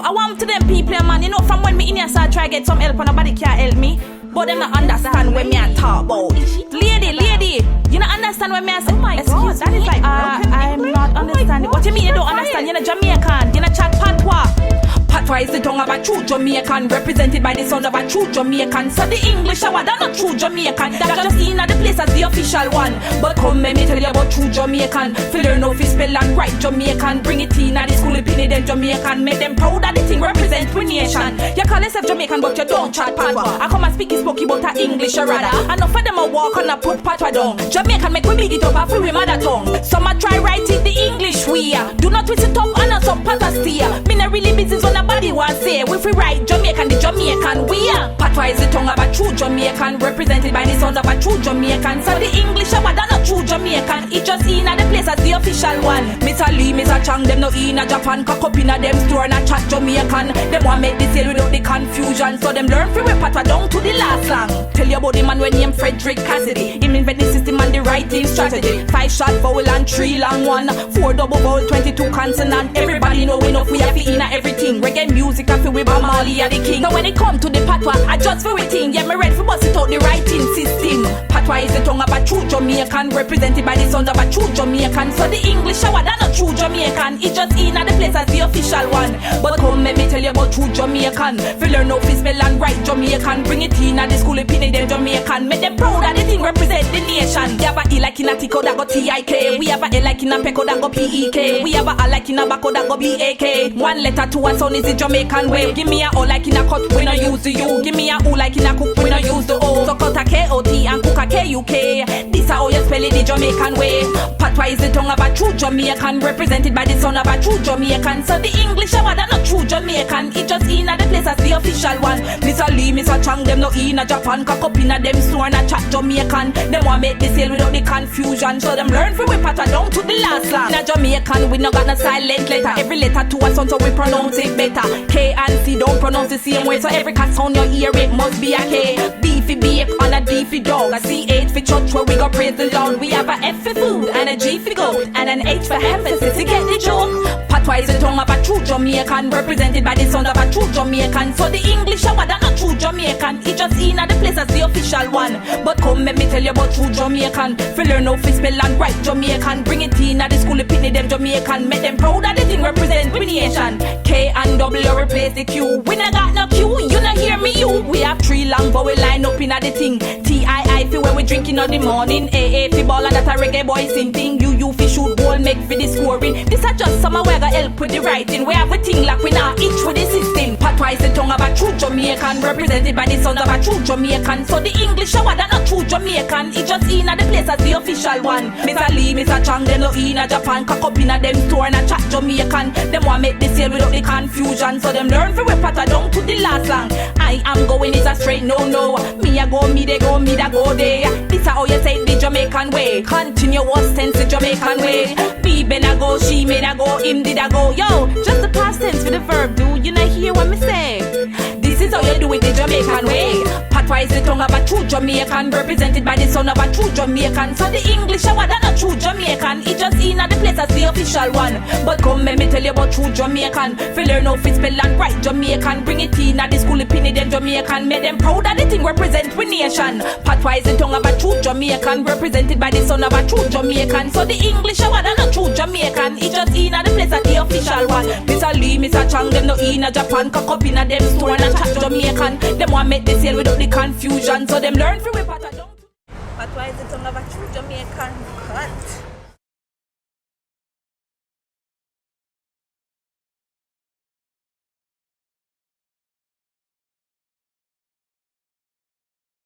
I want to them people, man. You know, from when me in here start try get some help and nobody can help me. But them not understand when me a talk about. Lady, you not understand when me a say, oh my God, that is like broken I'm English? not understanding. What you mean you don't understand? You're not Jamaican. You're not chat patois. Patois is the tongue of a true Jamaican, represented by the sound of a true Jamaican. So the English are not true Jamaican. That just in at the place as the official one. But come let me tell you about true Jamaican. Feel learn how to spell and write Jamaican. Bring it in at the school, pin them Jamaican. Make them proud that the thing represent we nation. You call yourself Jamaican but you don't chat patois. I come and speak is spooky but a English or rather. Enough of them a walk on a put patois down. Jamaican make we beat it up a free mother tongue. Some a try write it the English way. Do not twist it up and not some patois steer. Me not really business when nobody want say. If we write Jamaican, the Jamaican we are. Patois is the tongue of a true Jamaican, represented by the sound of a true Jamaican. So the English are not true Jamaican. It just in at the place as the official one. Mr. Lee, Mr. Chang, them no in a Japan. Cock up in a them store and a chat Jamaican. Them want make the sale without the confusion. So them learn free patois down to the last song. Tell you about the man when named Frederick Cassidy. Him invent the system and the writing strategy. 5 short vowel and 3 long one. 4 double vowel, 22 consonant. Everybody know enough we have to in a everything. Reggae music I feel with Bob Marley are the king. Now when it come to the patois, I just for waiting. Yeah, me ready for bust it out the writing system. Patois is the tongue of a true Jamaican, represented by the sound of a true Jamaican. So the English are not true Jamaican. It just in at the place as the official one. But come let me tell you about true Jamaican. Feel learn how to spell and write Jamaican. Bring it in at the school, pin them Jamaican. Make them proud that the thing represent the nation. We have a E like in a Tico that go T-I-K. We have a L like in a Peco that go P-E-K. We have a A like in a Baco that go B-A-K. One letter to a sound is the Jamaican way. Give me a O like in a cut, we no use the U. Give me a U like in a cook, we no use the O. So cut a K-O-T and cook a K-U-K. This is how you spell it the Jamaican way. Patois is the tongue of a true Jamaican, represented by the sound of a true Jamaican. So the English are not true Jamaican. It just in at the place as the official one. Mr. Lee, Mr. Chang, them no in a Japan. Cock up in a them store and a chat Jamaican. Them want make the sale without the confusion. So them learn from we patois down to the last slang. In a Jamaican, we no got no silent letter. Every letter to a sound so we pronounce it better. K and C don't pronounce the same way. So every cat sound you hear it must be a K. B for bake and a D for dog. A C8 for church where we go praise the Lord. We have a F for food and a G for goat and an H for emphasis. You get the joke? Patois is the tongue of a true Jamaican, represented by the sound of a true Jamaican. So the English are not true Jamaican. It just in at the place as the official one. But come let me tell you about true Jamaican. Feel learn how to spell and write Jamaican. Bring it in at the school, pin them Jamaican. Make them proud that the thing represent we nation. K and W replace the Q. We not got no Q, you not hear me you. We have 3 long vowel line up in at the thing. T-I-I for when we drinking on the morning. A for ball and that a reggae boy sing thing. U for shoot goal make for the scoring. This are just some way got help with the writing. We have a thing like we now itch with the system. Patois is the tongue of a true Jamaican, represented by the sound of a true Jamaican. So the English are not true Jamaican. It just in at the place as the official one. Mr. Lee, Mr. Chang, them no in a Japan. Cock up in a them store and a chat Jamaican. Them want make the sale without the confusion. So them learn from we patois down to the last slang. I am going is a straight no. Me a go, me they go, me da go there. This is how you say the Jamaican way. Continuous tense the Jamaican way. Me ben a go, she men a go, him did a go. Yo, just the past tense for the verb, dude. You not hear what me say? This is how you do it the Jamaican way. Patois is the tongue of a true Jamaican, represented by the sound of a true Jamaican. So the English are not true Jamaican. It just in at the place as the official one. But come let me tell you about true Jamaican. Feel learn how to spell and write Jamaican. Bring it in at the school, pin them Jamaican. Make them proud that the thing represent we nation. Patois is the tongue of a true Jamaican, represented by the sound of a true Jamaican. So the English are not true Jamaican. It just in at the place as the official one. Mr. Lee, Mr. Chang, them no in a Japan. Cock up in a them store and a chat Jamaican. Them want make the sale without the confusion. So them learn from we patois. Patois is the tongue of a true Jamaican. Cut.